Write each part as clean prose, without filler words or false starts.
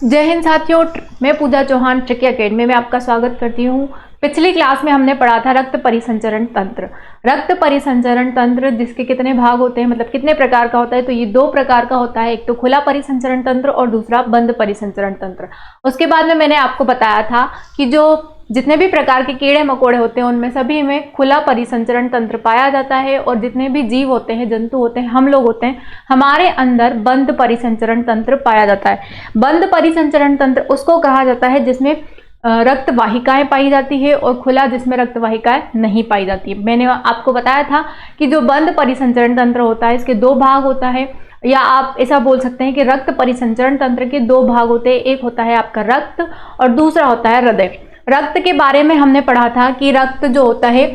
जय हिंद साथियों, मैं पूजा चौहान ट्रिकी एकेडमी में आपका स्वागत करती हूँ। पिछली क्लास में हमने पढ़ा था रक्त परिसंचरण तंत्र। रक्त परिसंचरण तंत्र जिसके कितने भाग होते हैं, मतलब कितने प्रकार का होता है, तो ये दो प्रकार का होता है। एक तो खुला परिसंचरण तंत्र और दूसरा बंद परिसंचरण तंत्र। उसके बाद में मैंने आपको बताया था कि जो जितने भी प्रकार के कीड़े मकोड़े होते हैं उनमें सभी में खुला परिसंचरण तंत्र पाया जाता है, और जितने भी जीव होते हैं, जंतु होते हैं, हम लोग होते हैं, हमारे अंदर बंद परिसंचरण तंत्र पाया जाता है। बंद परिसंचरण तंत्र उसको कहा जाता है जिसमें रक्त वाहिकाएं पाई जाती है, और खुला जिसमें रक्त वाहिकाएं नहीं पाई जाती है। मैंने आपको बताया था कि जो बंद परिसंचरण तंत्र होता है इसके दो भाग होता है, या आप ऐसा बोल सकते हैं कि रक्त परिसंचरण तंत्र के दो भाग होते हैं। एक होता है आपका रक्त और दूसरा होता है हृदय। रक्त के बारे में हमने पढ़ा था कि रक्त जो होता है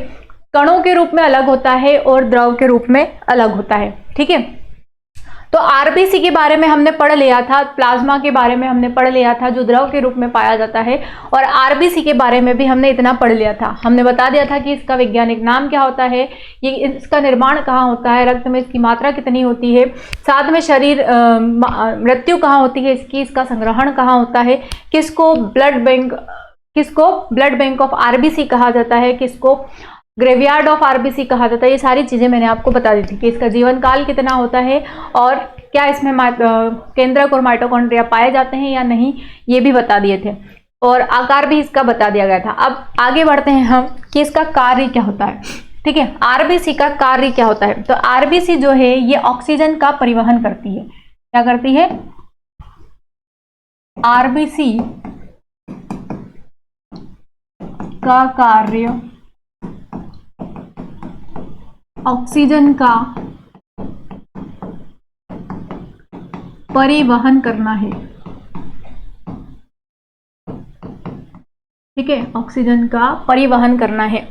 कणों के रूप में अलग होता है और द्रव के रूप में अलग होता है। ठीक है, तो आरबीसी के बारे में हमने पढ़ लिया था, प्लाज्मा के बारे में हमने पढ़ लिया था जो द्रव के रूप में पाया जाता है, और आरबीसी के बारे में भी हमने इतना पढ़ लिया था। हमने बता दिया था कि इसका वैज्ञानिक नाम क्या होता है, ये इसका निर्माण कहाँ होता है, रक्त में इसकी मात्रा कितनी होती है, साथ में शरीर मृत्यु कहाँ होती है इसकी, इसका संग्रहण कहाँ होता है, किसको ब्लड बैंक ऑफ आरबीसी कहा जाता है, किसको ग्रेवयार्ड ऑफ आरबीसी कहा जाता है। ये सारी चीजें मैंने आपको बता दी थी कि इसका जीवन काल कितना होता है और क्या इसमें केंद्रक और माइटोकॉन्ड्रिया पाए जाते हैं या नहीं, ये भी बता दिए थे, और आकार भी इसका बता दिया गया था। अब आगे बढ़ते हैं हम कि इसका कार्य क्या होता है। ठीक है, आरबीसी का कार्य क्या होता है। तो आरबीसी जो है ये ऑक्सीजन का परिवहन करती है। क्या करती है? आरबीसी का कार्य ऑक्सीजन का परिवहन करना है। ठीक है, ऑक्सीजन का परिवहन करना है।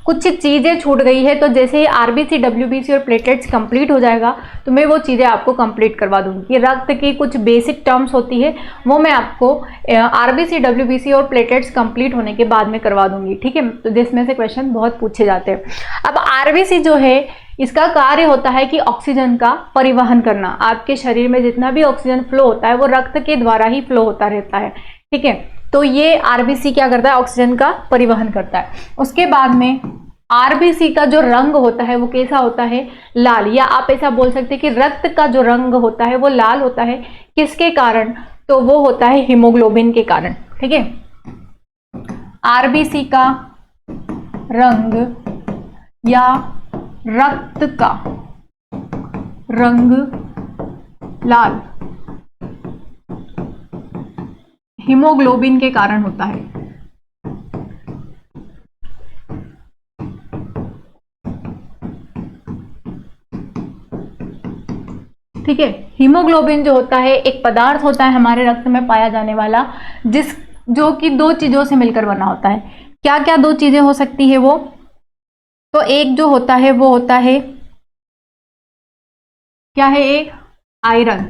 कुछ चीजें छूट गई है, तो जैसे ही आरबीसी, डब्ल्यूबीसी और प्लेटलेट्स कंप्लीट हो जाएगा तो मैं वो चीजें आपको कंप्लीट करवा दूंगी। रक्त की कुछ बेसिक टर्म्स होती है वो मैं आपको आरबीसी, डब्ल्यूबीसी और प्लेटलेट्स कंप्लीट होने के बाद में करवा दूंगी। ठीक है, तो जिसमें से क्वेश्चन बहुत पूछे जाते हैं। अब आरबीसी जो है इसका कार्य होता है कि ऑक्सीजन का परिवहन करना। आपके शरीर में जितना भी ऑक्सीजन फ्लो होता है वो रक्त के द्वारा ही फ्लो होता रहता है। ठीक है, तो ये आरबीसी क्या करता है? ऑक्सीजन का परिवहन करता है। उसके बाद में आरबीसी का जो रंग होता है वो कैसा होता है? लाल, या आप ऐसा बोल सकते हैं कि रक्त का जो रंग होता है वो लाल होता है। किसके कारण? तो वो होता है हीमोग्लोबिन के कारण। ठीक है, आरबीसी का रंग या रक्त का रंग लाल हीमोग्लोबिन के कारण होता है। ठीक है, हीमोग्लोबिन जो होता है एक पदार्थ होता है हमारे रक्त में पाया जाने वाला, जो कि दो चीजों से मिलकर बना होता है। क्या क्या दो चीजें हो सकती है वो? तो एक जो होता है वो होता है, क्या है? एक आयरन।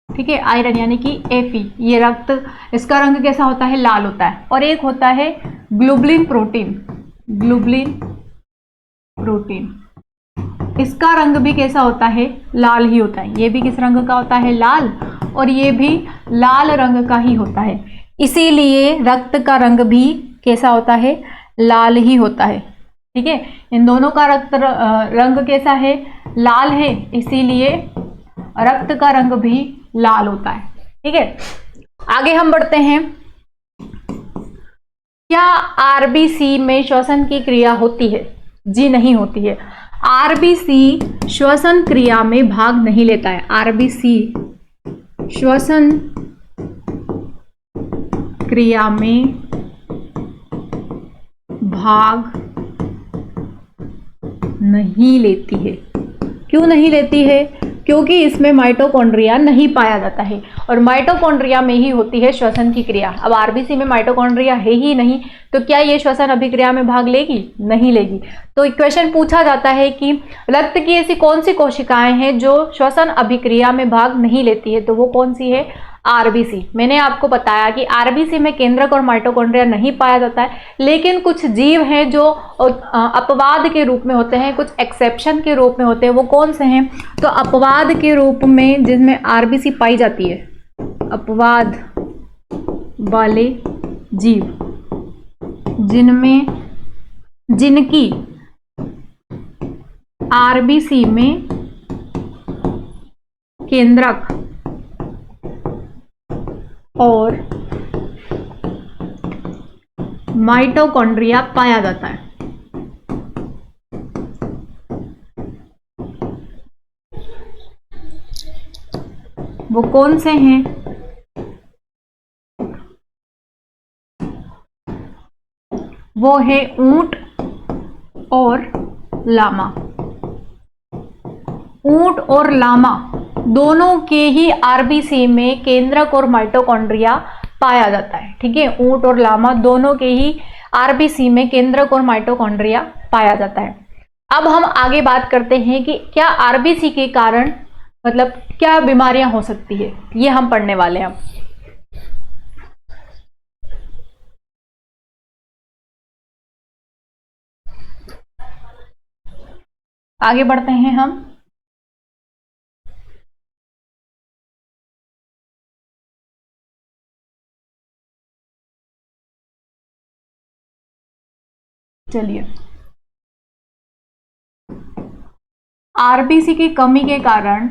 ठीक है, आयरन यानी कि Fe, ये रक्त, इसका रंग कैसा होता है? लाल होता है। और एक होता है ग्लोबुलिन प्रोटीन। ग्लोबुलिन प्रोटीन, इसका रंग भी कैसा होता है? लाल ही होता है। ये भी किस रंग का होता है? लाल, और ये भी लाल रंग का ही होता है। इसीलिए रक्त का रंग भी कैसा होता है? लाल ही होता है। ठीक है, इन दोनों का रंग कैसा है? लाल है, इसीलिए रक्त का रंग भी लाल होता है। ठीक है, आगे हम बढ़ते हैं। क्या आरबीसी में श्वसन की क्रिया होती है? जी नहीं होती है। आरबीसी श्वसन क्रिया में भाग नहीं लेता है। आरबीसी श्वसन क्रिया में भाग नहीं लेती है। क्यों नहीं लेती है? क्योंकि इसमें माइटोकॉन्ड्रिया नहीं पाया जाता है, और माइटोकॉन्ड्रिया में ही होती है श्वसन की क्रिया। अब आरबीसी में माइटोकॉन्ड्रिया है ही नहीं, तो क्या ये श्वसन अभिक्रिया में भाग लेगी? नहीं लेगी। तो क्वेश्चन पूछा जाता है कि रक्त की ऐसी कौन सी कोशिकाएं हैं जो श्वसन अभिक्रिया में भाग नहीं लेती है, तो वो कौन सी है? आरबीसी। मैंने आपको बताया कि आरबीसी में केंद्रक और माइटोकॉन्ड्रिया नहीं पाया जाता है, लेकिन कुछ जीव हैं जो अपवाद के रूप में होते हैं, कुछ एक्सेप्शन के रूप में होते हैं। वो कौन से हैं? तो अपवाद के रूप में जिसमें आरबीसी पाई जाती है, अपवाद वाले जीव जिनकी आरबीसी में केंद्रक और माइटोकॉन्ड्रिया पाया जाता है। वो कौन से हैं? वो है ऊंट और लामा। ऊंट और लामा दोनों के ही आरबीसी में केंद्रक और माइटोकॉन्ड्रिया पाया जाता है। ठीक है, ऊंट और लामा दोनों के ही आरबीसी में केंद्रक और माइटोकॉन्ड्रिया पाया जाता है। अब हम आगे बात करते हैं कि क्या आरबीसी के कारण मतलब क्या बीमारियां हो सकती है, ये हम पढ़ने वाले हैं। आगे बढ़ते हैं हम। चलिए, आरबीसी की कमी के कारण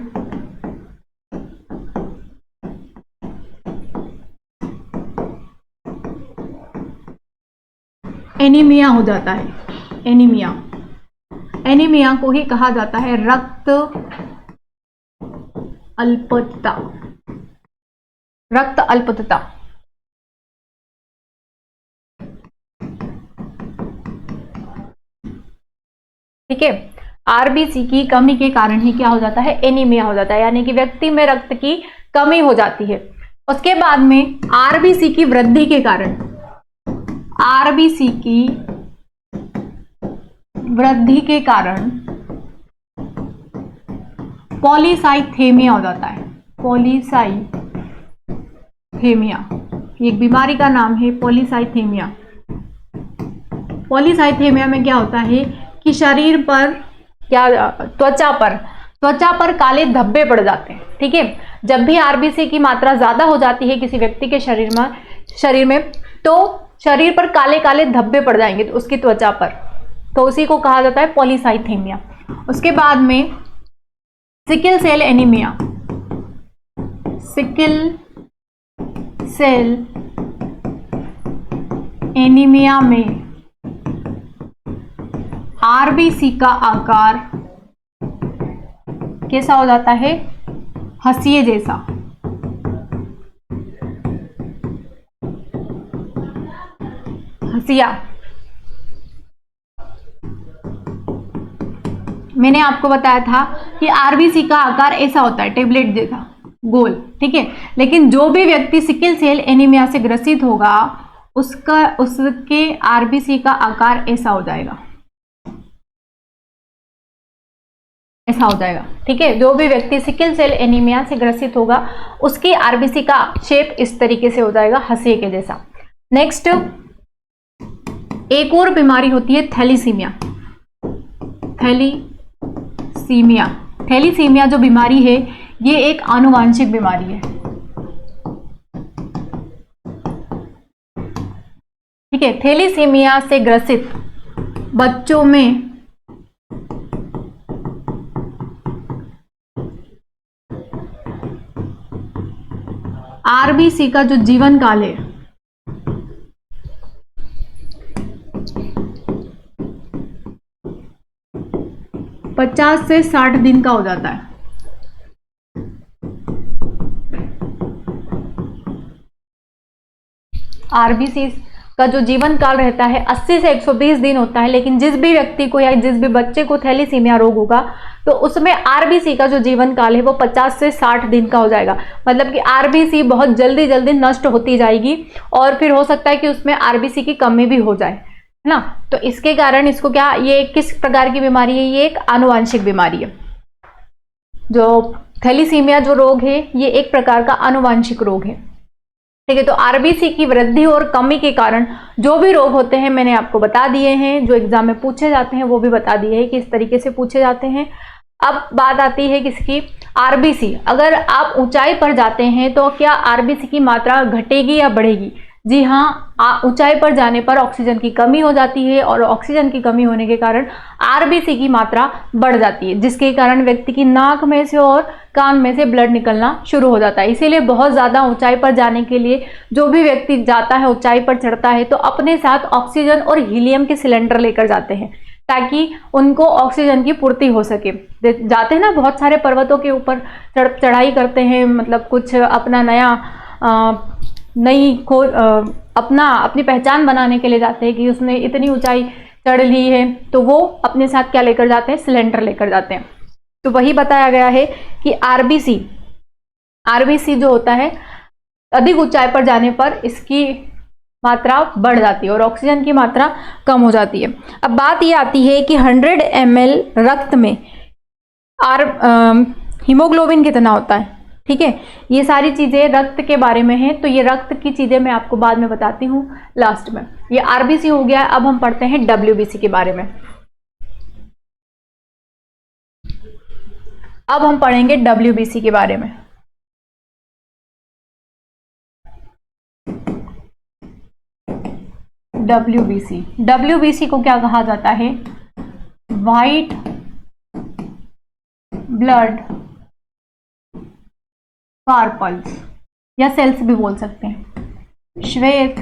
एनीमिया हो जाता है। एनीमिया को ही कहा जाता है रक्त अल्पता। रक्त अल्पता। ठीक है, आरबीसी की कमी के कारण ही क्या हो जाता है? एनीमिया हो जाता है, यानी कि व्यक्ति में रक्त की कमी हो जाती है। उसके बाद में आरबीसी की वृद्धि के कारण, आरबीसी की वृद्धि के कारण पॉलीसाइथेमिया हो जाता है। पॉलीसाइथेमिया एक बीमारी का नाम है, पॉलीसाइथेमिया। पॉलीसाइथेमिया में क्या होता है कि शरीर पर त्वचा पर काले धब्बे पड़ जाते हैं। ठीक है, जब भी आरबीसी की मात्रा ज्यादा हो जाती है किसी व्यक्ति के शरीर में तो शरीर पर काले काले धब्बे पड़ जाएंगे तो उसकी त्वचा पर, तो उसी को कहा जाता है पॉलीसाइथेमिया। उसके बाद में sickle cell anemia. Sickle cell anemia में आरबीसी का आकार कैसा हो जाता है? हंसिए जैसा। हंसिया। मैंने आपको बताया था कि आरबीसी का आकार ऐसा होता है, टेबलेट जैसा गोल। ठीक है, लेकिन जो भी व्यक्ति सिकल सेल एनीमिया से ग्रसित होगा उसके आरबीसी का आकार ऐसा हो जाएगा, ऐसा हो जाएगा। ठीक है, जो भी व्यक्ति सिकल सेल एनीमिया से ग्रसित होगा उसकी आरबीसी का शेप इस तरीके से हो जाएगा, हंसिए के जैसा। नेक्स्ट एक और बीमारी होती है थैलीसीमिया। थैलीसीमिया जो बीमारी है ये एक आनुवांशिक बीमारी है। ठीक है, थैलीसीमिया से ग्रसित बच्चों में आरबीसी का जो जीवन काल है पचास से 60 दिन का हो जाता है। आरबीसी का जो जीवन काल रहता है 80 से 120 दिन होता है, लेकिन जिस भी व्यक्ति को या जिस भी बच्चे को थैलीसीमिया रोग होगा तो उसमें आरबीसी का जो जीवन काल है वो 50 से 60 दिन का हो जाएगा। मतलब कि आरबीसी बहुत जल्दी जल्दी नष्ट होती जाएगी और फिर हो सकता है कि उसमें आरबीसी की कमी भी हो जाए, है ना। तो इसके कारण इसको क्या, ये किस प्रकार की बीमारी है? ये एक आनुवांशिक बीमारी है। जो थैलीसीमिया जो रोग है ये एक प्रकार का आनुवांशिक रोग है। ठीक है, तो आरबीसी की वृद्धि और कमी के कारण जो भी रोग होते हैं मैंने आपको बता दिए हैं, जो एग्जाम में पूछे जाते हैं वो भी बता दिए हैं कि इस तरीके से पूछे जाते हैं। अब बात आती है किसकी? आरबीसी, अगर आप ऊंचाई पर जाते हैं तो क्या आरबीसी की मात्रा घटेगी या बढ़ेगी? जी हाँ, ऊंचाई पर जाने पर ऑक्सीजन की कमी हो जाती है और ऑक्सीजन की कमी होने के कारण आरबीसी की मात्रा बढ़ जाती है, जिसके कारण व्यक्ति की नाक में से और कान में से ब्लड निकलना शुरू हो जाता है। इसीलिए बहुत ज़्यादा ऊंचाई पर जाने के लिए जो भी व्यक्ति जाता है, ऊंचाई पर चढ़ता है, तो अपने साथ ऑक्सीजन और हीलियम के सिलेंडर लेकर जाते हैं ताकि उनको ऑक्सीजन की पूर्ति हो सके। जाते हैं ना, बहुत सारे पर्वतों के ऊपर चढ़ाई करते हैं, मतलब कुछ अपना अपनी पहचान बनाने के लिए जाते हैं कि उसने इतनी ऊंचाई चढ़ ली है, तो वो अपने साथ क्या लेकर जाते हैं? सिलेंडर लेकर जाते हैं। तो वही बताया गया है कि आरबीसी जो होता है, अधिक ऊंचाई पर जाने पर इसकी मात्रा बढ़ जाती है और ऑक्सीजन की मात्रा कम हो जाती है। अब बात ये आती है कि 100 ml रक्त में हीमोग्लोबिन कितना होता है। ठीक है, ये सारी चीजें रक्त के बारे में हैं, तो ये रक्त की चीजें मैं आपको बाद में बताती हूँ लास्ट में। ये आरबीसी हो गया। अब हम पढ़ते हैं डब्ल्यूबीसी के बारे में। अब हम पढ़ेंगे डब्ल्यूबीसी के बारे में। डब्ल्यूबीसी को क्या कहा जाता है? व्हाइट ब्लड कार्पल्स या सेल्स भी बोल सकते हैं। श्वेत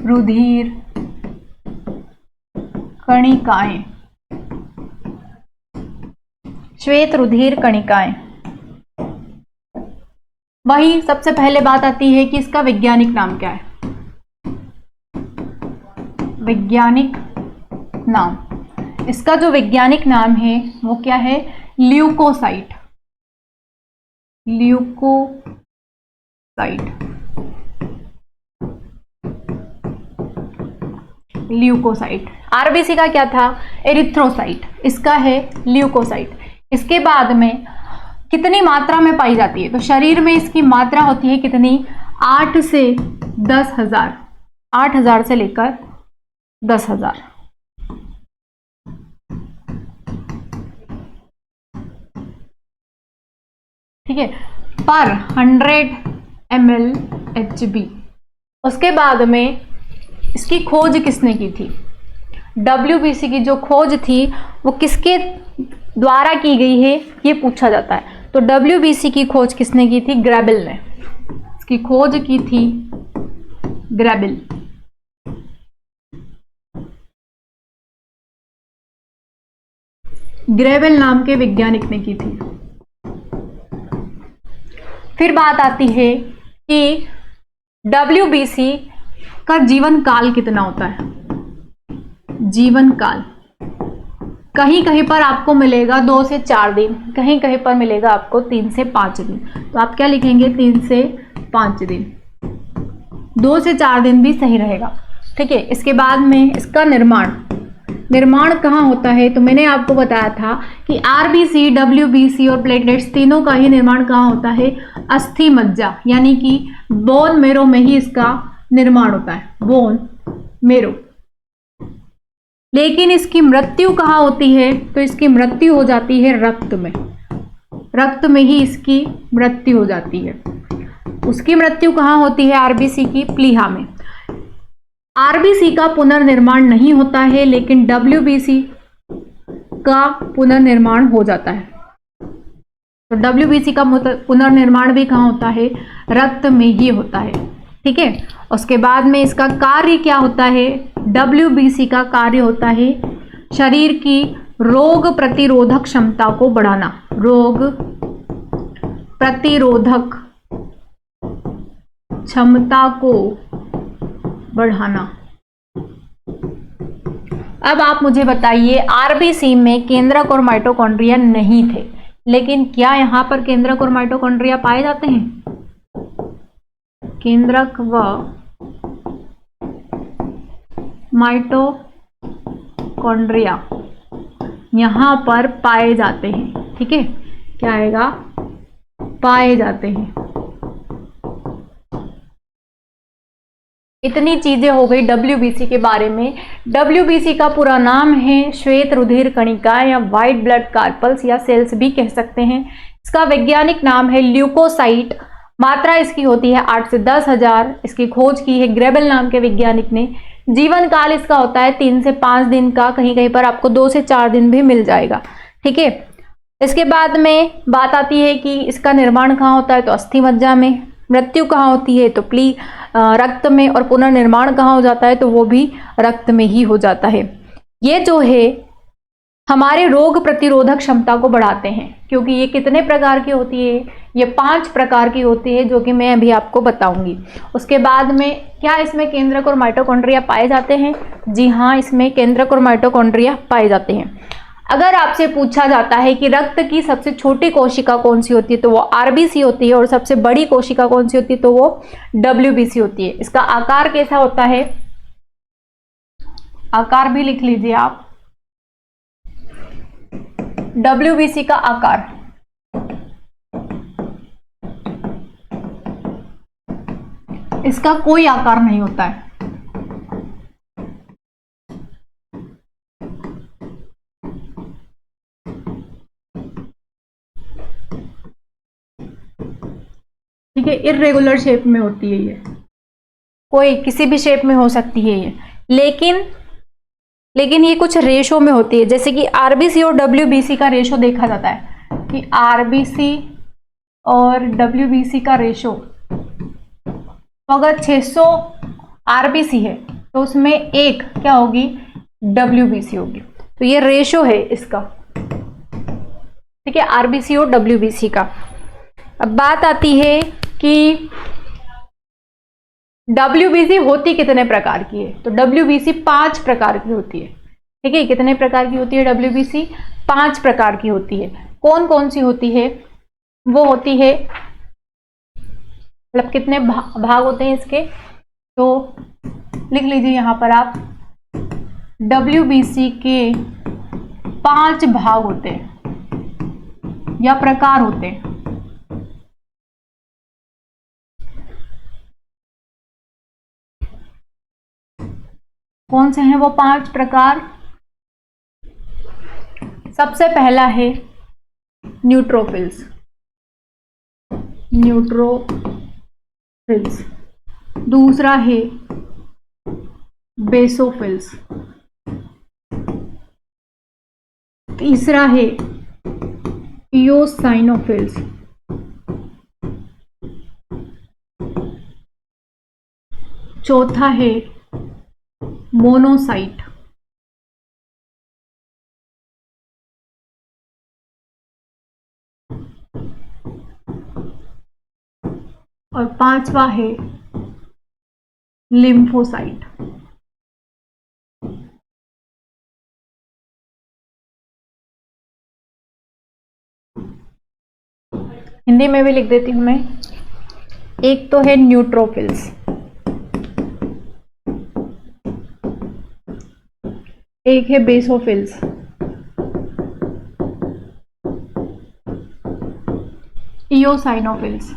रुधिर कणिकाएं, श्वेत रुधिर कणिकाएं। वही सबसे पहले बात आती है कि इसका वैज्ञानिक नाम क्या है। वैज्ञानिक नाम, इसका जो वैज्ञानिक नाम है वो क्या है? ल्यूकोसाइट। ल्यूकोसाइट। आरबीसी का क्या था? एरिथ्रोसाइट। इसका है ल्यूकोसाइट। इसके बाद में कितनी मात्रा में पाई जाती है? तो शरीर में इसकी मात्रा होती है कितनी? 8 से 10,000। 8,000 से लेकर 10,000। ठीक है, पर 100 ml HB। उसके बाद में इसकी खोज किसने की थी? डब्ल्यूबीसी की जो खोज थी वो किसके द्वारा की गई है, ये पूछा जाता है। तो डब्ल्यूबीसी की खोज किसने की थी? ग्रेबिल ने। इसकी खोज की थी ग्रेबिल। ग्रेबिल नाम के वैज्ञानिक ने की थी। फिर बात आती है कि डब्ल्यूबीसी का जीवन काल कितना होता है। जीवन काल कहीं कहीं पर आपको मिलेगा 2 से 4 दिन, कहीं कहीं पर मिलेगा आपको 3 से 5 दिन। तो आप क्या लिखेंगे? 3 से 5 दिन। 2 से 4 दिन भी सही रहेगा। ठीक है, इसके बाद में इसका निर्माण कहाँ होता है? तो मैंने आपको बताया था कि आरबीसी, डब्ल्यूबीसी और प्लेटलेट्स तीनों का ही निर्माण कहाँ होता है? अस्थि मज्जा यानी कि बोन मेरो में ही इसका निर्माण होता है। Bone marrow. लेकिन इसकी मृत्यु कहाँ होती है? तो इसकी मृत्यु हो जाती है रक्त में। रक्त में ही इसकी मृत्यु हो जाती है। उसकी मृत्यु कहाँ होती है? आरबीसी की प्लीहा में। आरबीसी का पुनर्निर्माण नहीं होता है, लेकिन डब्ल्यूबीसी का पुनर्निर्माण हो जाता है। तो डब्ल्यूबीसी का पुनर्निर्माण भी कहाँ होता है? रक्त में ही होता है। ठीक है, उसके बाद में इसका कार्य क्या होता है? डब्ल्यूबीसी का कार्य होता है शरीर की रोग प्रतिरोधक क्षमता को बढ़ाना। रोग प्रतिरोधक क्षमता को बढ़ाना। अब आप मुझे बताइए, आरबीसी में केंद्रक और माइटोकॉन्ड्रिया नहीं थे, लेकिन क्या यहां पर केंद्रक और माइटोकॉन्ड्रिया पाए जाते हैं? केंद्रक व माइटोकॉन्ड्रिया यहां पर पाए जाते हैं। ठीक है, क्या आएगा? पाए जाते हैं। इतनी चीजें हो गई WBC के बारे में। WBC का पूरा नाम है श्वेत रुधिर कणिका या व्हाइट ब्लड कार्पल्स या सेल्स भी कह सकते हैं। इसका वैज्ञानिक नाम है ल्यूकोसाइट। मात्रा इसकी होती है 8 से 10,000। इसकी खोज की है ग्रेबल नाम के वैज्ञानिक ने। जीवन काल इसका होता है 3 से 5 दिन का, कहीं कहीं पर आपको 2 से 4 दिन भी मिल जाएगा। ठीक है, इसके बाद में बात आती है कि इसका निर्माण कहाँ होता है, तो अस्थि मज्जा में। मृत्यु कहाँ होती है, तो रक्त में। और पुनर्निर्माण कहाँ हो जाता है, तो वो भी रक्त में ही हो जाता है। ये जो है हमारे रोग प्रतिरोधक क्षमता को बढ़ाते हैं, क्योंकि ये कितने प्रकार की होती है, ये 5 प्रकार की होती है, जो कि मैं अभी आपको बताऊंगी। उसके बाद में क्या इसमें केंद्रक और माइटोकॉन्ड्रिया पाए जाते हैं? जी हाँ, इसमें केंद्रक और माइटोकॉन्ड्रिया पाए जाते हैं। अगर आपसे पूछा जाता है कि रक्त की सबसे छोटी कोशिका कौन सी होती है, तो वो RBC होती है, और सबसे बड़ी कोशिका कौन सी होती है, तो वो WBC होती है। इसका आकार कैसा होता है, आकार भी लिख लीजिए आप। WBC का आकार इसका कोई आकार नहीं होता है। ठीक है, इर्रेगुलर शेप में होती है ये, कोई किसी भी शेप में हो सकती है ये, लेकिन ये कुछ रेशो में होती है। जैसे कि RBC और WBC का रेशो देखा जाता है कि RBC और WBC का रेशो, तो अगर 600 RBC है तो उसमें 1 क्या होगी, WBC होगी। तो ये रेशो है इसका। ठीक है, RBC और WBC का। अब बात आती है कि WBC होती कितने प्रकार की है, तो WBC 5 प्रकार की होती है। ठीक है, कितने प्रकार की होती है WBC? 5 प्रकार की होती है। कौन कौन सी होती है? वो होती है, मतलब कितने भाग होते हैं इसके, तो लिख लीजिए यहां पर आप, WBC के 5 भाग होते हैं या प्रकार होते हैं। कौन से हैं वो 5 प्रकार? सबसे पहला है न्यूट्रोफिल्स। दूसरा है बेसोफिल्स। तीसरा है इयोसाइनोफिल्स। चौथा है मोनोसाइट। और 5वां है लिम्फोसाइट। हिंदी में भी लिख देती हूं मैं। एक तो है न्यूट्रोफिल्स, एक है बेसोफिल्स, इयोसाइनोफिल्स,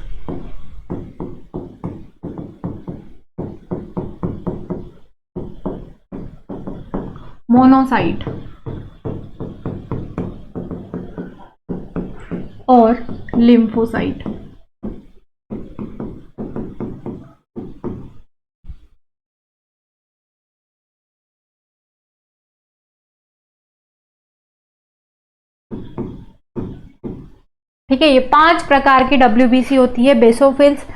मोनोसाइट और लिम्फोसाइट। ठीक है, ये 5 प्रकार की WBC होती है। बेसोफिल्स,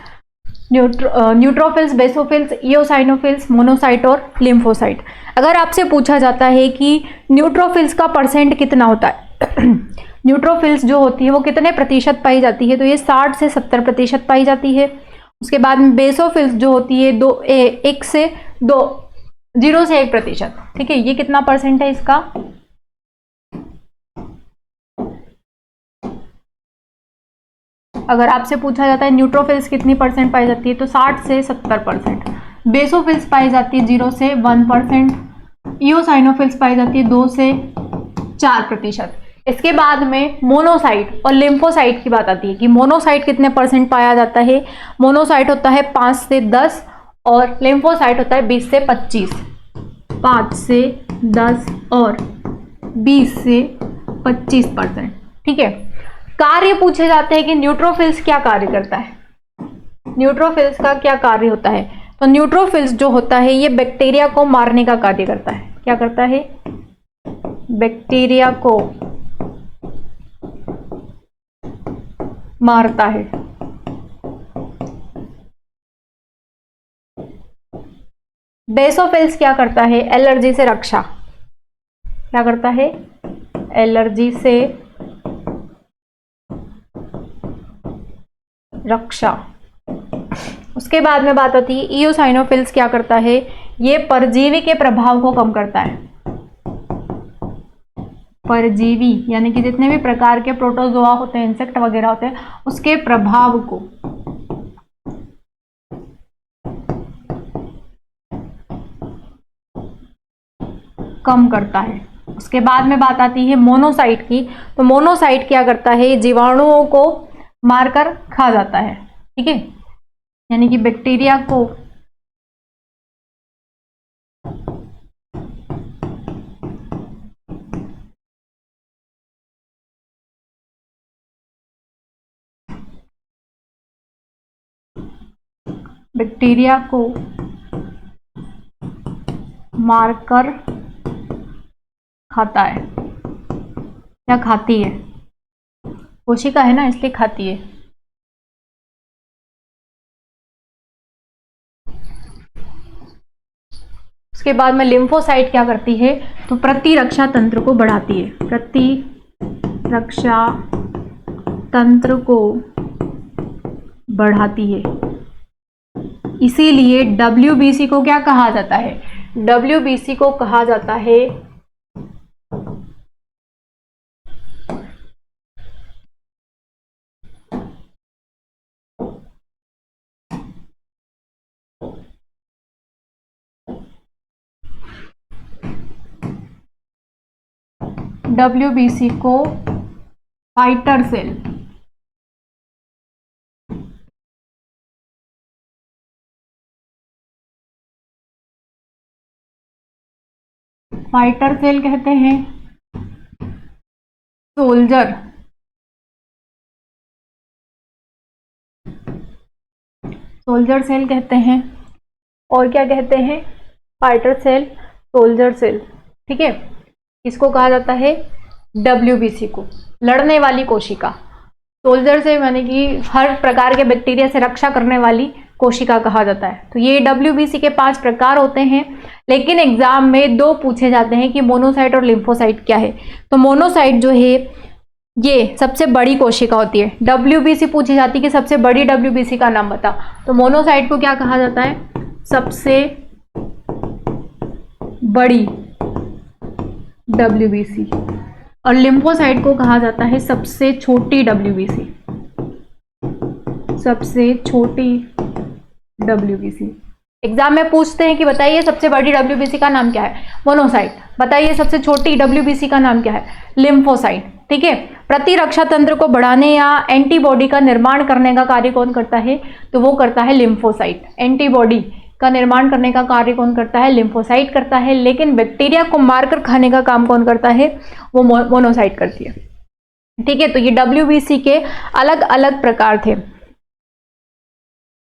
न्यूट्रोफिल्स, बेसोफिल्स, इयोसाइनोफिल्स, मोनोसाइट और लिम्फोसाइट। अगर आपसे पूछा जाता है कि न्यूट्रोफिल्स का परसेंट कितना होता है, न्यूट्रोफिल्स जो होती है वो कितने प्रतिशत पाई जाती है, तो ये 60 से 70% पाई जाती है। उसके बाद में बेसोफिल्स जो होती है 0 से 1%। ठीक है, ये कितना परसेंट है इसका, अगर आपसे पूछा जाता है न्यूट्रोफिल्स कितनी परसेंट पाई जाती है, तो 60 से 70%। बेसोफिल्स पाई जाती है 0 से 1%। इयोसाइनोफिल्स पाई जाती है 2 से 4%। इसके बाद में मोनोसाइट और लिम्फोसाइट की बात आती है कि मोनोसाइट कितने परसेंट पाया जाता है। मोनोसाइट होता है 5 से 10 और लिम्फोसाइट होता है 20 से 25, 5 से 10 और 20 से 25%। ठीक है, कार्य पूछे जाते हैं कि न्यूट्रोफिल्स क्या कार्य करता है, न्यूट्रोफिल्स का क्या कार्य होता है। तो न्यूट्रोफिल्स जो होता है ये बैक्टीरिया को मारने का कार्य करता है। क्या करता है? बैक्टीरिया को मारता है। बेसोफिल्स क्या करता है? एलर्जी से रक्षा। क्या करता है? एलर्जी से रक्षा। उसके बाद में बात आती है ईओसाइनोफिल्स क्या करता है? ये परजीवी के प्रभाव को कम करता है। परजीवी यानी कि जितने भी प्रकार के प्रोटोजोआ होते हैं, इंसेक्ट वगैरह होते हैं, उसके प्रभाव को कम करता है। उसके बाद में बात आती है मोनोसाइट की। तो मोनोसाइट क्या करता है? जीवाणुओं को मारकर खा जाता है। ठीक है, यानी कि बैक्टीरिया को मारकर खाता है या खाती है। कोशिका है ना, इसलिए खाती है। उसके बाद में लिम्फोसाइट क्या करती है? तो प्रतिरक्षा तंत्र को बढ़ाती है। प्रतिरक्षा तंत्र को बढ़ाती है। इसीलिए WBC को क्या कहा जाता है? WBC को कहा जाता है फाइटर सेल। फाइटर सेल कहते हैं। सोल्जर सेल कहते हैं। और क्या कहते हैं? Fighter cell, soldier cell. ठीक है, इसको कहा जाता है WBC को, लड़ने वाली कोशिका। सोल्जर से यानी कि हर प्रकार के बैक्टीरिया से रक्षा करने वाली कोशिका कहा जाता है। तो ये WBC के 5 प्रकार होते हैं, लेकिन एग्जाम में 2 पूछे जाते हैं कि मोनोसाइट और लिम्फोसाइट क्या है। तो मोनोसाइट जो है ये सबसे बड़ी कोशिका होती है। WBC पूछी जाती है कि सबसे बड़ी WBC का नाम बता। तो मोनोसाइट को क्या कहा जाता है? सबसे बड़ी WBC। और लिम्फोसाइट को कहा जाता है सबसे छोटी WBC। सबसे छोटी WBC। एग्जाम में पूछते हैं कि बताइए सबसे बड़ी WBC का नाम क्या है? मोनोसाइट। बताइए सबसे छोटी WBC का नाम क्या है? लिम्फोसाइट। ठीक है, प्रतिरक्षा तंत्र को बढ़ाने या एंटीबॉडी का निर्माण करने का कार्य कौन करता है? तो वो करता है लिम्फोसाइट। एंटीबॉडी का निर्माण करने का कार्य कौन करता है? लिम्फोसाइट करता है। लेकिन बैक्टीरिया को मारकर खाने का काम कौन करता है? वो मोनोसाइट करती है। ठीक है, तो ये WBC के अलग अलग प्रकार थे।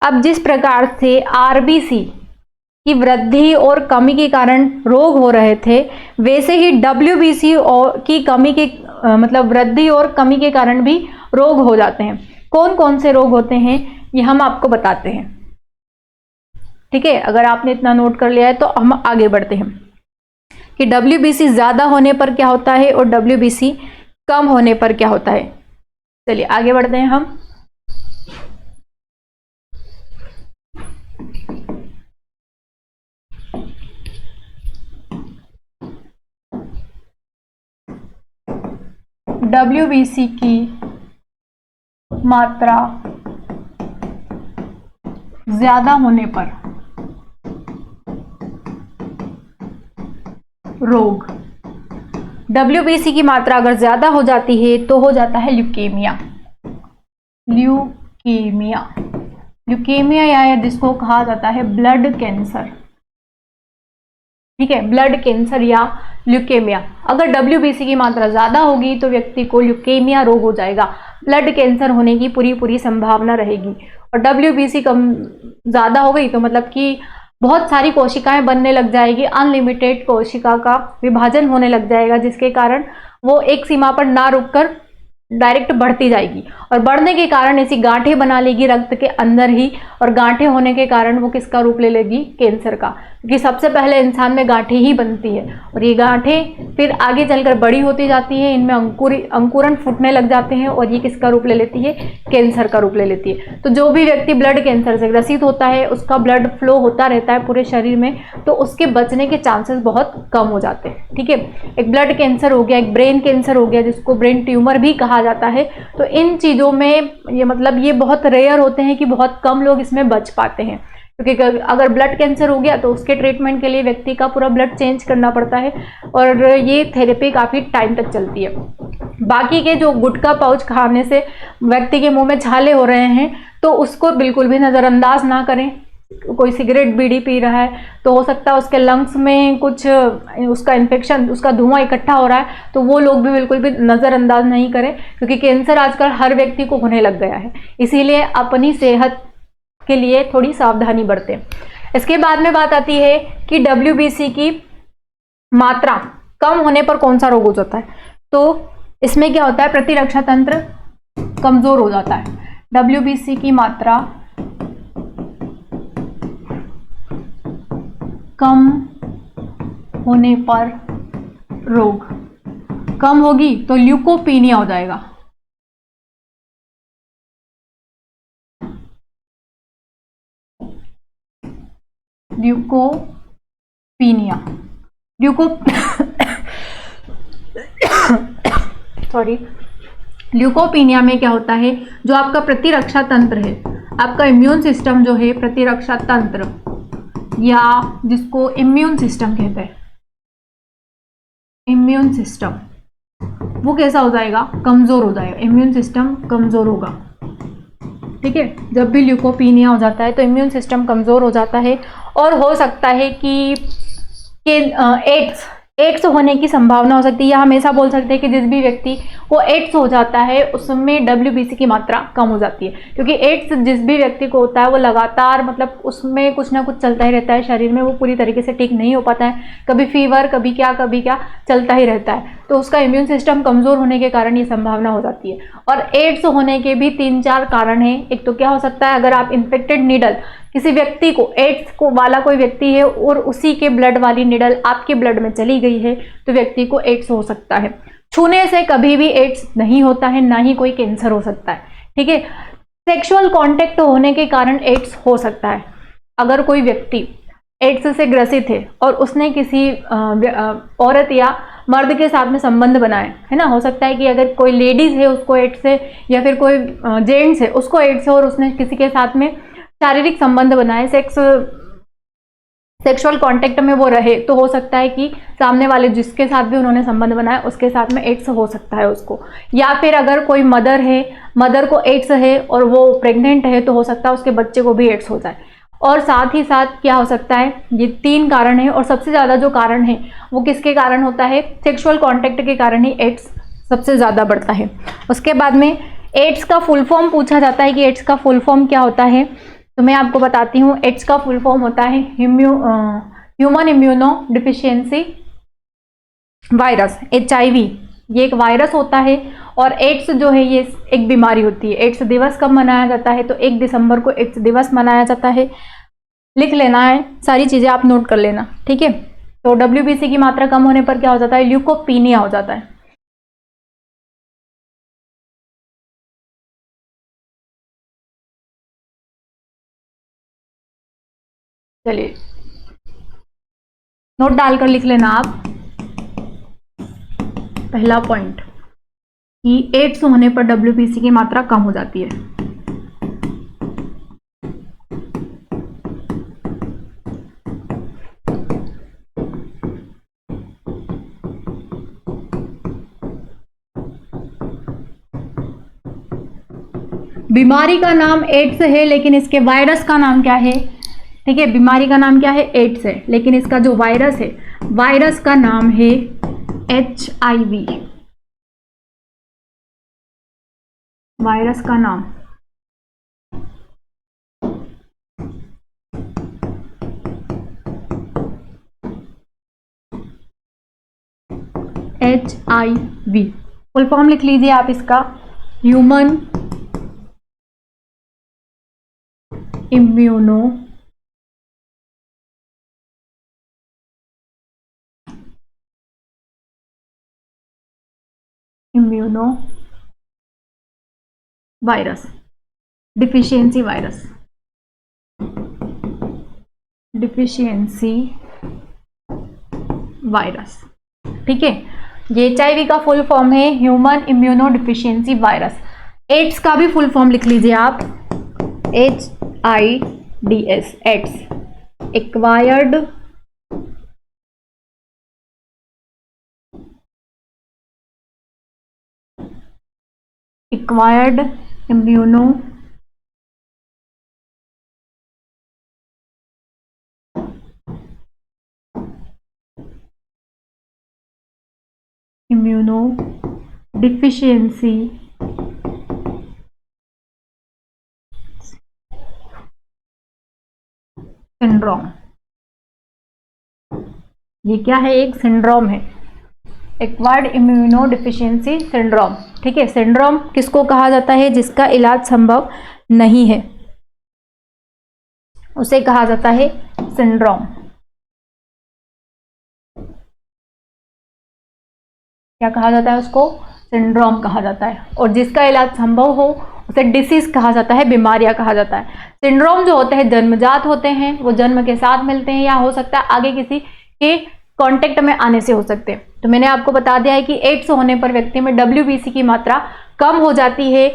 अब जिस प्रकार से RBC की वृद्धि और कमी के कारण रोग हो रहे थे, वैसे ही WBC की कमी के मतलब वृद्धि और कमी के कारण भी रोग हो जाते हैं। कौन कौन से रोग होते हैं ये हम आपको बताते हैं। ठीक है, अगर आपने इतना नोट कर लिया है तो हम आगे बढ़ते हैं कि WBC ज्यादा होने पर क्या होता है और WBC कम होने पर क्या होता है। चलिए आगे बढ़ते हैं हम। WBC की मात्रा ज्यादा होने पर रोग। WBC की मात्रा अगर ज्यादा हो जाती है तो हो जाता है ल्यूकेमिया। ल्यूकेमिया ल्यूकेमिया या जिसको कहा जाता है ब्लड कैंसर, ठीक है, ब्लड कैंसर या ल्यूकेमिया। अगर WBC की मात्रा ज़्यादा होगी तो व्यक्ति को ल्यूकेमिया रोग हो जाएगा, ब्लड कैंसर होने की पूरी संभावना रहेगी। और WBC कम ज़्यादा हो गई तो मतलब कि बहुत सारी कोशिकाएं बनने लग जाएगी, अनलिमिटेड कोशिका का विभाजन होने लग जाएगा, जिसके कारण वो एक सीमा पर ना रुककर डायरेक्ट बढ़ती जाएगी और बढ़ने के कारण ऐसी गांठें बना लेगी रक्त के अंदर ही, और गांठें होने के कारण वो किसका रूप ले लेगी, कैंसर का, क्योंकि सबसे पहले इंसान में गांठें ही बनती है और ये गांठें फिर आगे चलकर बड़ी होती जाती है, इनमें अंकुरन फूटने लग जाते हैं और ये किसका रूप ले लेती है, कैंसर का रूप ले लेती है। तो जो भी व्यक्ति ब्लड कैंसर से ग्रसित होता है, उसका ब्लड फ्लो होता रहता है पूरे शरीर में, तो उसके बचने के चांसेस बहुत कम हो जाते हैं, ठीक है। एक ब्लड कैंसर हो गया, एक ब्रेन कैंसर हो गया जिसको ब्रेन ट्यूमर भी कहा जाता है। तो इन चीज़ों में ये मतलब ये बहुत रेयर होते हैं कि बहुत कम लोग इसमें बच पाते हैं, क्योंकि अगर ब्लड कैंसर हो गया तो उसके ट्रीटमेंट के लिए व्यक्ति का पूरा ब्लड चेंज करना पड़ता है और ये थेरेपी काफ़ी टाइम तक चलती है। बाकी के जो गुटखा पाउच खाने से व्यक्ति के मुंह में छाले हो रहे हैं तो उसको बिल्कुल भी नज़रअंदाज ना करें। कोई सिगरेट बीड़ी पी रहा है तो हो सकता है उसके लंग्स में कुछ उसका इन्फेक्शन, उसका धुआं इकट्ठा हो रहा है, तो वो लोग भी बिल्कुल भी नज़रअंदाज नहीं करें, क्योंकि कैंसर आजकल हर व्यक्ति को होने लग गया है। इसीलिए अपनी सेहत के लिए थोड़ी सावधानी बरतें। इसके बाद में बात आती है कि WBC की मात्रा कम होने पर कौन सा रोग हो जाता है। तो इसमें क्या होता है, प्रतिरक्षा तंत्र कमजोर हो जाता है। WBC की मात्रा कम होने पर रोग कम होगी तो ल्यूकोपीनिया हो जाएगा। ल्यूकोपीनिया, सॉरी, ल्यूकोपीनिया में क्या होता है, जो आपका प्रतिरक्षा तंत्र है, आपका इम्यून सिस्टम जो है, प्रतिरक्षा तंत्र या जिसको इम्यून सिस्टम कहते हैं, इम्यून सिस्टम, वो कैसा हो जाएगा, कमजोर हो जाएगा। इम्यून सिस्टम कमजोर होगा, ठीक है। जब भी ल्यूकोपीनिया हो जाता है तो इम्यून सिस्टम कमजोर हो जाता है और हो सकता है कि एड्स होने की संभावना हो सकती है, या हमेशा बोल सकते हैं कि जिस भी व्यक्ति को एड्स हो जाता है उसमें WBC की मात्रा कम हो जाती है, क्योंकि एड्स जिस भी व्यक्ति को होता है वो लगातार मतलब उसमें कुछ ना कुछ चलता ही रहता है शरीर में, वो पूरी तरीके से ठीक नहीं हो पाता है, कभी फीवर कभी क्या चलता ही रहता है, तो उसका इम्यून सिस्टम कमज़ोर होने के कारण ये संभावना हो जाती है। और एड्स होने के भी 3-4 कारण हैं। एक तो क्या हो सकता है, अगर आप इन्फेक्टेड नीडल, किसी व्यक्ति को एड्स को वाला कोई व्यक्ति है और उसी के ब्लड वाली निडल आपके ब्लड में चली गई है तो व्यक्ति को एड्स हो सकता है। छूने से कभी भी एड्स नहीं होता है, ना ही कोई कैंसर हो सकता है, ठीक है। सेक्सुअल कांटेक्ट होने के कारण एड्स हो सकता है। अगर कोई व्यक्ति एड्स से ग्रसित है और उसने किसी औरत या मर्द के साथ में संबंध बनाए, है ना, हो सकता है कि अगर कोई लेडीज है उसको एड्स है या फिर कोई जेंट्स है उसको एड्स है और उसने किसी के साथ में शारीरिक संबंध बनाए, सेक्सुअल कांटेक्ट में वो रहे, तो हो सकता है कि सामने वाले जिसके साथ भी उन्होंने संबंध बनाया उसके साथ में एड्स हो सकता है उसको। या फिर अगर कोई मदर है, मदर को एड्स है और वो प्रेग्नेंट है तो हो सकता है उसके बच्चे को भी एड्स हो जाए। और साथ ही साथ क्या हो सकता है, ये 3 कारण है और सबसे ज़्यादा जो कारण है वो किसके कारण होता है, सेक्सुअल कांटेक्ट के कारण ही एड्स सबसे ज़्यादा बढ़ता है। उसके बाद में एड्स का फुल फॉर्म पूछा जाता है कि एड्स का फुल फॉर्म क्या होता है, तो मैं आपको बताती हूँ। एड्स का फुल फॉर्म होता है human immuno deficiency virus, HIV। ये एक वायरस होता है और एड्स जो है ये एक बीमारी होती है। एड्स दिवस कब मनाया जाता है, तो 1 दिसंबर को एड्स दिवस मनाया जाता है। लिख लेना है, सारी चीज़ें आप नोट कर लेना, ठीक है। तो WBC की मात्रा कम होने पर क्या हो जाता है, ल्यूकोपीनिया हो जाता है। चलिए नोट डालकर लिख लेना आप। पहला पॉइंट कि एड्स होने पर WBC की मात्रा कम हो जाती है। बीमारी का नाम एड्स है, लेकिन इसके वायरस का नाम क्या है? ठीक है, बीमारी का नाम क्या है? एड्स है, लेकिन इसका जो वायरस है, वायरस का नाम है HIV। वायरस का नाम HIV। फुल फॉर्म लिख लीजिए आप इसका, human immuno virus deficiency virus, deficiency virus. ठीक है, ये HIV का फुल फॉर्म है human immuno deficiency virus. AIDS का भी फुल फॉर्म लिख लीजिए आप, AIDS, AIDS, acquired immuno deficiency syndrome. ये क्या है? एक सिंड्रोम है, एक्वायर्ड इम्यूनो डिफिशियंसी सिंड्रोम। ठीक है, सिंड्रोम किसको कहा जाता है? जिसका इलाज संभव नहीं है, उसे कहा जाता है सिंड्रोम। क्या कहा जाता है उसको? सिंड्रोम कहा जाता है। और जिसका इलाज संभव हो उसे डिसीज कहा जाता है, बीमारियां कहा जाता है। सिंड्रोम जो होते हैं जन्मजात होते हैं, वो जन्म के साथ मिलते हैं, या हो सकता है आगे किसी के कांटेक्ट में आने से हो सकते हैं। तो मैंने आपको बता दिया है कि एड्स होने पर व्यक्ति में WBC की मात्रा कम हो जाती है।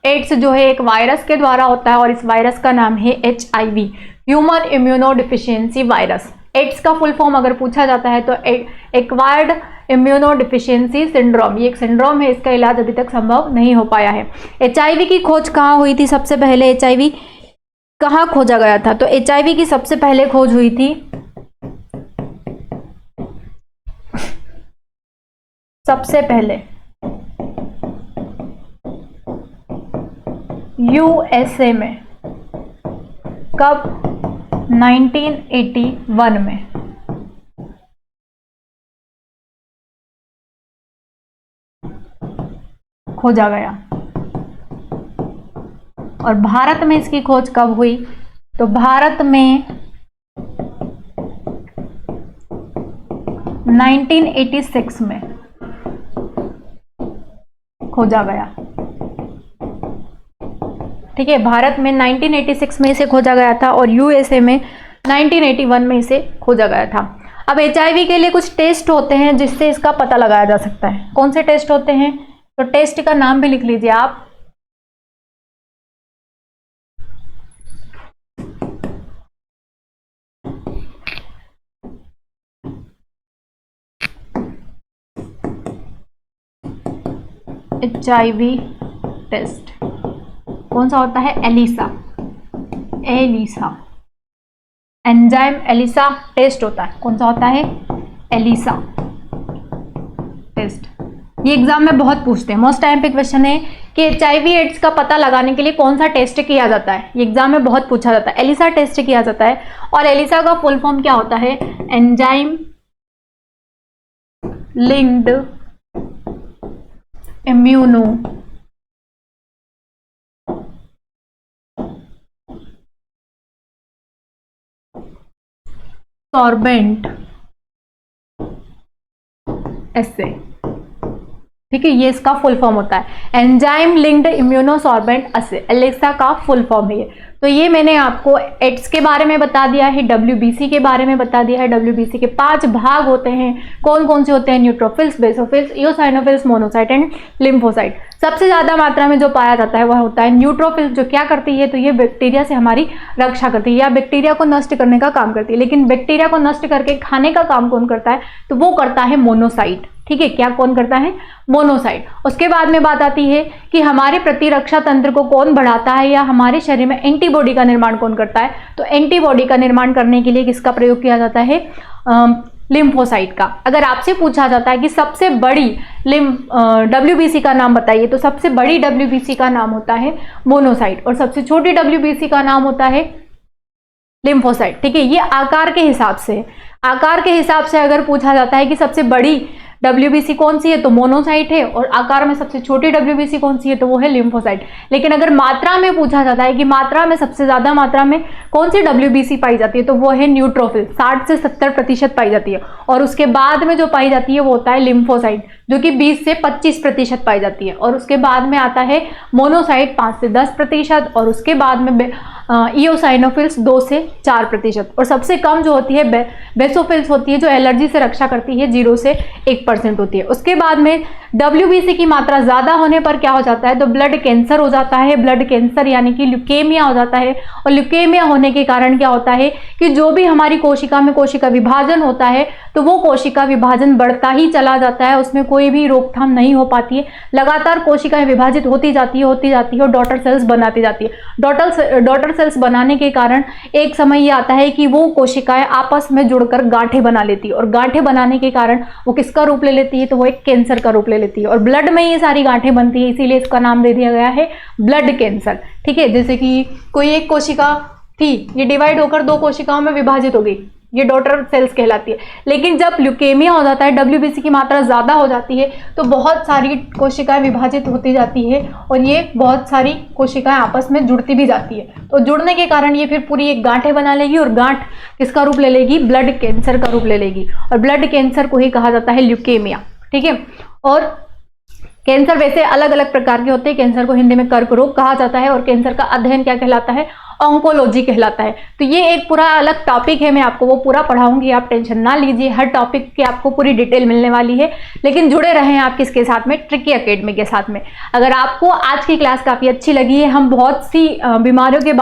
एड्स जो है एक वायरस के द्वारा होता है और इस वायरस का नाम है HIV, human immuno deficiency virus. AIDS का फुल फॉर्म अगर पूछा जाता है तो एक्वायर्ड इम्यूनो डिफिशियंसी सिंड्रोम, ये एक सिंड्रोम है, इसका इलाज अभी तक संभव नहीं हो पाया है। HIV की खोज कहाँ हुई थी? सबसे पहले HIV कहाँ खोजा गया था? तो HIV की सबसे पहले खोज हुई थी सबसे पहले USA में। कब? 1981 में। खोजा गया। और भारत में इसकी खोज कब हुई? तो भारत में 1986 में खोजा गया। ठीक है, भारत में 1986 में इसे खोजा गया था और USA में 1981 में इसे खोजा गया था। अब HIV के लिए कुछ टेस्ट होते हैं जिससे इसका पता लगाया जा सकता है। कौन से टेस्ट होते हैं? तो टेस्ट का नाम भी लिख लीजिए आप, HIV टेस्ट। कौन सा होता है? एलिसा एंजाइम एलिसा टेस्ट होता है। कौन सा होता है? Elisa test. ये एग्जाम में बहुत पूछते हैं, मोस्ट टाइम पे क्वेश्चन है कि HIV एड्स का पता लगाने के लिए कौन सा टेस्ट किया जाता है। ये एग्जाम में बहुत पूछा जाता है। एलिसा टेस्ट किया जाता है और एलिसा का फुल फॉर्म क्या होता है? एंजाइम लिंक्ड इम्यूनो सॉर्बेंट एसे। ठीक है, ये इसका फुल फॉर्म होता है एंजाइम लिंक्ड इम्यूनोसॉर्बेंट असे, एलिसा का फुल फॉर्म है। तो ये मैंने आपको एड्स के बारे में बता दिया है, WBC के बारे में बता दिया है। WBC के 5 भाग होते हैं। कौन कौन से होते हैं? Neutrophils, basophils, eosinophils, monocyte and lymphocyte. सबसे ज्यादा मात्रा में जो पाया जाता है वह होता है न्यूट्रोफिल्स। जो क्या करती है? तो ये बैक्टीरिया से हमारी रक्षा करती है या बैक्टीरिया को नष्ट करने का काम करती है। लेकिन बैक्टीरिया को नष्ट करके खाने का काम कौन करता है? तो वो करता है मोनोसाइट। ठीक है, क्या कौन करता है? मोनोसाइट। उसके बाद में बात आती है कि हमारे प्रतिरक्षा तंत्र को कौन बढ़ाता है या हमारे शरीर में एंटीबॉडी का निर्माण कौन करता है? तो एंटीबॉडी का निर्माण करने के लिए किसका प्रयोग किया जाता है? लिम्फोसाइट का। अगर आपसे पूछा जाता है कि सबसे बड़ी WBC का नाम बताइए, तो सबसे बड़ी WBC का नाम होता है मोनोसाइट और सबसे छोटी WBC का नाम होता है लिम्फोसाइट। ठीक है, ये आकार के हिसाब से, आकार के हिसाब से अगर पूछा जाता है कि सबसे बड़ी WBC कौन सी है, तो मोनोसाइट है, और आकार में सबसे छोटी WBC कौन सी है, तो वो है लिम्फोसाइट। लेकिन अगर मात्रा में पूछा जाता है कि मात्रा में सबसे ज्यादा मात्रा में कौन सी WBC पाई जाती है, तो वो है न्यूट्रोफिल, 60 से 70% पाई जाती है। और उसके बाद में जो पाई जाती है वो होता है लिम्फोसाइट, जो कि 20 से 25% पाई जाती है। और उसके बाद में आता है मोनोसाइट 5 से 10%, और उसके बाद में इओसाइनोफिल्स 2 से 4%, और सबसे कम जो होती है बेसोफिल्स होती है, जो एलर्जी से रक्षा करती है, 0 से 1% होती है। उसके बाद में WBC की मात्रा ज्यादा होने पर क्या हो जाता है? तो ब्लड कैंसर हो जाता है, ब्लड कैंसर यानी कि ल्यूकेमिया हो जाता है। और ल्यूकेमिया होने के कारण क्या होता है कि जो भी हमारी कोशिका में कोशिका विभाजन होता है, तो वो कोशिका विभाजन बढ़ता ही चला जाता है, उसमें कोई भी रोकथाम नहीं हो पाती है, लगातार कोशिकाएं विभाजित होती जाती है और डॉटर सेल्स बनाती जाती है। डॉटर सेल्स बनाने के कारण एक समय ये आता है कि वो कोशिकाएं आपस में जुड़कर गांठें बना लेती है, और गांठें बनाने के कारण वो किसका रूप ले लेती है? तो वो एक कैंसर का रूप ले लेती है, और ब्लड में ये सारी गांठें बनती है, इसीलिए इसका नाम दे दिया गया है ब्लड कैंसर। ठीक है, जैसे कि कोई एक कोशिका थी, ये डिवाइड होकर 2 कोशिकाओं में विभाजित हो गई, ये डॉटर सेल्स कहलाती है। लेकिन जब ल्यूकेमिया हो जाता है, WBC की मात्रा ज्यादा हो जाती है, तो बहुत सारी कोशिकाएं विभाजित होती जाती है, और ये बहुत सारी कोशिकाएं आपस में जुड़ती भी जाती है। तो जुड़ने के कारण ये फिर पूरी एक गांठें बना लेगी, और गांठ किसका रूप ले लेगी? ब्लड कैंसर का रूप ले लेगी, और ब्लड कैंसर को ही कहा जाता है ल्यूकेमिया। ठीक है, और कैंसर वैसे अलग अलग प्रकार के होते हैं। कैंसर को हिंदी में कर्क रोग कहा जाता है, और कैंसर का अध्ययन क्या कहलाता है? ऑन्कोलॉजी कहलाता है। तो ये एक पूरा अलग टॉपिक है, मैं आपको वो पूरा पढ़ाऊंगी, आप टेंशन ना लीजिए, हर टॉपिक की आपको पूरी डिटेल मिलने वाली है। लेकिन जुड़े रहें आप किसके साथ में? ट्रिकी एकेडमी के साथ में। अगर आपको आज की क्लास काफ़ी अच्छी लगी है, हम बहुत सी बीमारियों के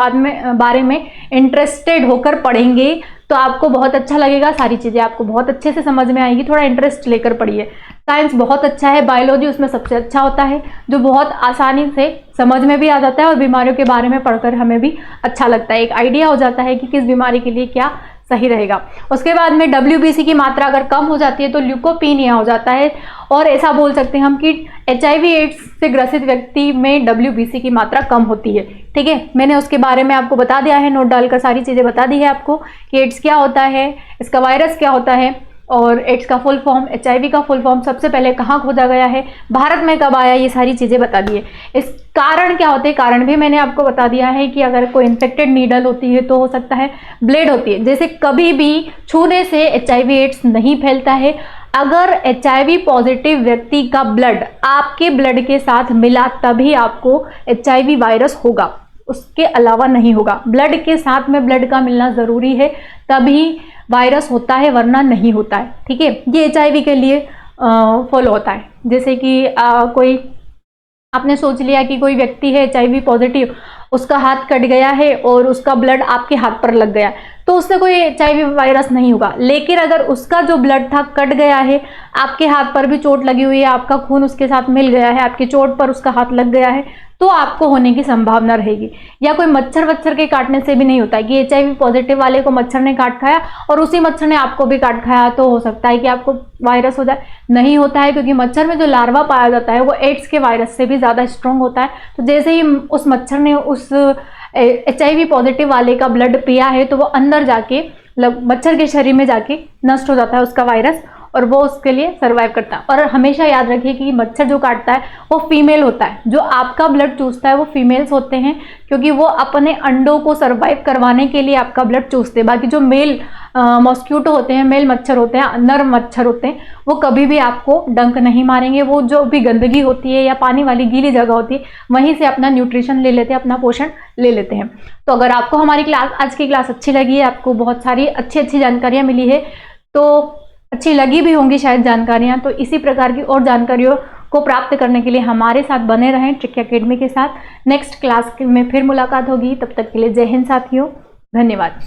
बारे में इंटरेस्टेड होकर पढ़ेंगे, तो आपको बहुत अच्छा लगेगा, सारी चीज़ें आपको बहुत अच्छे से समझ में आएगी। थोड़ा इंटरेस्ट लेकर पढ़िए। साइंस बहुत अच्छा है, बायोलॉजी उसमें सबसे अच्छा होता है, जो बहुत आसानी से समझ में भी आ जाता है, और बीमारियों के बारे में पढ़कर हमें भी अच्छा लगता है, एक आइडिया हो जाता है कि किस बीमारी के लिए क्या सही रहेगा। उसके बाद में WBC की मात्रा अगर कम हो जाती है तो ल्यूकोपीनिया हो जाता है, और ऐसा बोल सकते हैं हम कि HIV एड्स से ग्रसित व्यक्ति में WBC की मात्रा कम होती है। ठीक है, मैंने उसके बारे में आपको बता दिया है, नोट डालकर सारी चीज़ें बता दी है आपको कि एड्स क्या होता है, इसका वायरस क्या होता है, और एड्स का फुल फॉर्म, HIV का फुल फॉर्म सबसे पहले कहाँ खोजा गया है, भारत में कब आया, ये सारी चीज़ें बता दी है। इस कारण क्या होते हैं, कारण भी मैंने आपको बता दिया है कि अगर कोई इन्फेक्टेड नीडल होती है तो हो सकता है ब्लेड होती है, जैसे कभी भी छूने से HIV एड्स नहीं फैलता है। अगर HIV पॉजिटिव व्यक्ति का ब्लड आपके ब्लड के साथ मिला तभी आपको HIV वायरस होगा, उसके अलावा नहीं होगा। ब्लड के साथ में ब्लड का मिलना ज़रूरी है, तभी वायरस होता है, वरना नहीं होता है। ठीक है, ये HIV के लिए फॉलो होता है। जैसे कि कोई आपने सोच लिया कि कोई व्यक्ति है HIV पॉजिटिव, उसका हाथ कट गया है और उसका ब्लड आपके हाथ पर लग गया, तो उससे कोई HIV वायरस नहीं होगा। लेकिन अगर उसका जो ब्लड था कट गया है, आपके हाथ पर भी चोट लगी हुई है, आपका खून उसके साथ मिल गया है, आपकी चोट पर उसका हाथ लग गया है, तो आपको होने की संभावना रहेगी। या कोई मच्छर के काटने से भी नहीं होता है कि HIV पॉजिटिव वाले को मच्छर ने काट खाया और उसी मच्छर ने आपको भी काट खाया तो हो सकता है कि आपको वायरस हो जाए। नहीं होता है, क्योंकि मच्छर में जो लार्वा पाया जाता है वो एड्स के वायरस से भी ज़्यादा स्ट्रॉन्ग होता है। तो जैसे ही उस मच्छर ने उस HIV पॉजिटिव वाले का ब्लड पिया है तो वो अंदर जाके मच्छर के शरीर में जाके नष्ट हो जाता है उसका वायरस, और वो उसके लिए सर्वाइव करता है। और हमेशा याद रखिए कि मच्छर जो काटता है वो फीमेल होता है, जो आपका ब्लड चूसता है वो फीमेल्स होते हैं, क्योंकि वो अपने अंडों को सर्वाइव करवाने के लिए आपका ब्लड चूसते हैं। बाकी जो मेल मॉस्क्यूटो होते हैं, मेल मच्छर होते हैं, नर मच्छर होते हैं, वो कभी भी आपको डंक नहीं मारेंगे। वो जो भी गंदगी होती है या पानी वाली गीली जगह होती है वहीं से अपना न्यूट्रिशन ले लेते हैं, अपना पोषण ले लेते हैं। तो अगर आपको हमारी क्लास, आज की क्लास अच्छी लगी है, आपको बहुत सारी अच्छी जानकारियाँ मिली है, तो अच्छी लगी भी होंगी शायद जानकारियाँ, तो इसी प्रकार की और जानकारियों को प्राप्त करने के लिए हमारे साथ बने रहें ट्रिकी एकेडमी के साथ। नेक्स्ट क्लास में फिर मुलाकात होगी, तब तक के लिए जय हिंद साथियों, धन्यवाद।